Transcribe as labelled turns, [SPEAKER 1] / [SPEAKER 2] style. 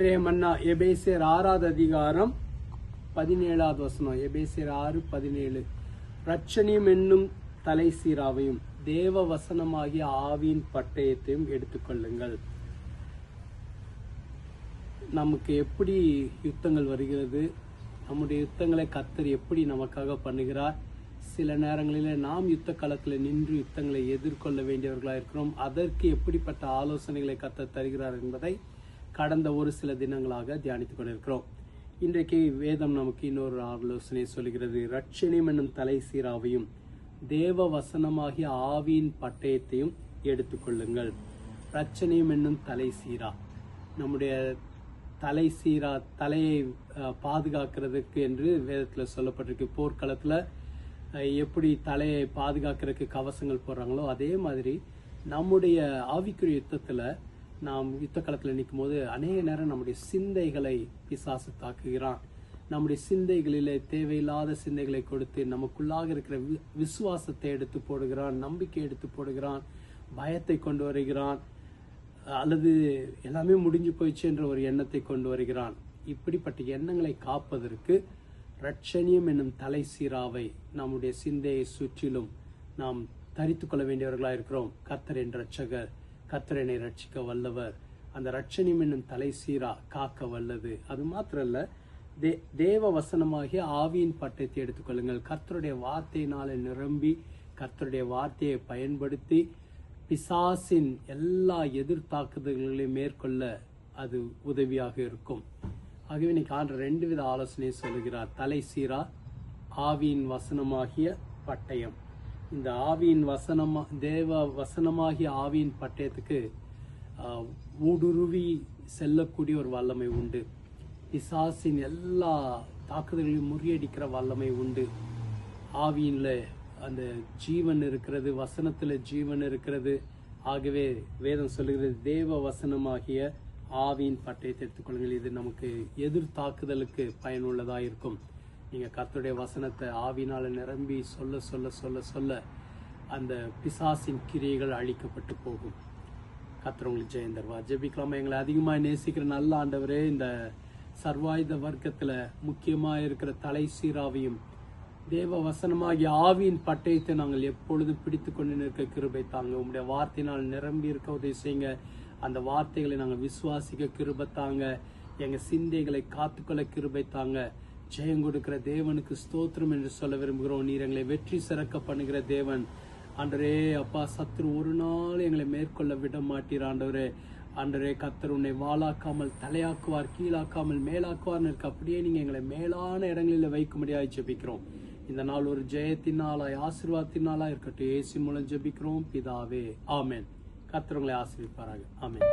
[SPEAKER 1] இன்றைய மன்னா எபேசியர் 6வது அதிகாரம் 17வது வசனம். எபேசியர் 6:17. ரட்சணியம் என்னும் தலை சீராவையும் தேவ வசனமாகிய ஆவியின் பட்டயத்தையும் எடுத்துக்கொள்ளுங்கள். நமக்கு எப்படி யுத்தங்கள் வருகிறது, நம்முடைய யுத்தங்களை கர்த்தர் எப்படி நமக்காக பண்ணுகிறார். சில நேரங்களில் நாம் யுத்த களத்தில் நின்று யுத்தங்களை எதிர்கொள்ள வேண்டியவர்களாக இருக்கிறோம். அதற்கு எப்படிப்பட்ட ஆலோசனைகளை கர்த்தர் தருகிறார் என்பதை கடந்த ஒரு சில தினங்களாக தியானித்துக் கொண்டிருக்கிறோம். இன்றைக்கு வேதம் நமக்கு இன்னொரு ஆலோசனை சொல்கிறது. ரட்சணியம் என்னும் தலை சீராவையும் தேவ வசனமாகிய ஆவியின் பட்டயத்தையும் எடுத்துக்கொள்ளுங்கள். ரட்சணியம் என்னும் தலை சீரா, நம்முடைய தலை சீரா, தலையை பாதுகாக்கிறதுக்கு என்று வேதத்தில் சொல்லப்பட்டிருக்கு. போர்க்களத்தில் எப்படி தலையை பாதுகாக்கிறதுக்கு கவசங்கள் போடுறாங்களோ அதே மாதிரி நம்முடைய ஆவிக்குரிய யுத்தத்தில் நாம் யுத்த களத்தில் நிற்கும் போது அநேக நேரம் நம்முடைய சிந்தைகளை பிசாசு தாக்குகிறான். நம்முடைய சிந்தைகளிலே தேவையில்லாத சிந்தைகளை கொடுத்து நமக்குள்ளாக இருக்கிற விசுவாசத்தை எடுத்து போடுகிறான், நம்பிக்கை எடுத்து போடுகிறான், பயத்தை கொண்டு வருகிறான், அல்லது எல்லாமே முடிஞ்சு போயிடுச்சு என்ற ஒரு எண்ணத்தை கொண்டு வருகிறான். இப்படிப்பட்ட எண்ணங்களை காப்பதற்கு ரட்சணியம் என்னும் தலை சீராவை நம்முடைய சிந்தையை சுற்றிலும் நாம் தரித்து கொள்ள வேண்டியவர்களாக இருக்கிறோம். கர்த்தர் என் ரட்சகர், கர்த்தர் என்னை ரட்சிக்க வல்லவர். அந்த ரட்சணியம் என்னும் தலை சீரா காக்க வல்லது. அது மாத்திரல்ல, தேவ வசனமாகிய ஆவியின் பட்டயத்தை எடுத்துக்கொள்ளுங்கள். கர்த்தருடைய வார்த்தையினால நிரம்பி கர்த்தருடைய வார்த்தையை பயன்படுத்தி பிசாசின் எல்லா எதிர்த்தாக்குதல்களையும் மேற்கொள்ள அது உதவியாக இருக்கும். ஆகவே இன்னைக்கு ஆண்டவர் 2 வித ஆலோசனையை சொல்லுகிறார். தலை சீரா, ஆவியின் வசனமாகிய பட்டயம். இந்த ஆவியின் தேவ வசனமாகிய ஆவியின் பட்டயத்துக்கு ஊடுருவி செல்லக்கூடிய ஒரு வல்லமை உண்டு. பிசாசின் எல்லா தாக்குதல்களையும் முறியடிக்கிற வல்லமை உண்டு. ஆவியின்ல அந்த ஜீவன் இருக்கிறது, வசனத்துல ஜீவன் இருக்கிறது. ஆகவே வேதம் சொல்லுகிறது, தேவ வசனமாகிய ஆவியின் பட்டயத்தை எடுத்துக்கொள்ளுங்கள். இது நமக்கு எதிர்த்தாக்குதலுக்கு பயனுள்ளதாக இருக்கும். நீங்கள் கர்த்தருடைய வசனத்தை ஆவினால நிரம்பி சொல்ல சொல்ல சொல்ல சொல்ல அந்த பிசாசின் கிரியைகள் அழிக்கப்பட்டு போகும். கர்த்தர் உங்களுக்கு ஜெயம் தருவார். ஜெபிக்கலாமா? எங்களை அதிகமாக நேசிக்கிற நல்ல ஆண்டவரே, இந்த சர்வாயுத வர்க்கத்தில் முக்கியமாக இருக்கிற தலை சீராவையும் தேவ வசனமாகிய ஆவியின் பட்டயத்தை நாங்கள் எப்பொழுதும் பிடித்து கொண்டு நிற்க கிருபை தாங்க. உங்களுடைய வார்த்தையினால் நிரம்பி இருக்க உதவி செய்யுங்க. அந்த வார்த்தைகளை நாங்கள் விசுவாசிக்க கிருபை தாங்க. எங்கள் சிந்தைகளை காத்துக்கொள்ள கிருபை தாங்க. ஜெயம் கொடுக்கிற தேவனுக்கு ஸ்தோத்திரம் என்று சொல்ல விரும்புகிறோம். நீர் எங்களை வெற்றி சிறக்க பண்ணுகிற தேவன். ஆண்டவரே அப்பா, சத்துரு ஒரு நாள் எங்களை மேற்கொள்ள விட மாட்டீர் ஆண்டவரே. ஆண்டவரே, கர்த்தர் உன்னை வாளாக்காமல் தலையாக்குவார், கீழாக்காமல் மேலாக்குவார்னு இருக்கு. அப்படியே நீங்க எங்களை மேலான இடங்களில் வைக்கும்படியாக ஜெபிக்கிறோம். இந்த நாள் ஒரு ஜெயத்தினாலாய் ஆசீர்வாதத்தினாலாய் இருக்கட்டும். இயேசு மூலம் ஜெபிக்கிறோம் பிதாவே, ஆமென். கர்த்தர் உங்களை ஆசீர்வதிப்பாராக. ஆமென்.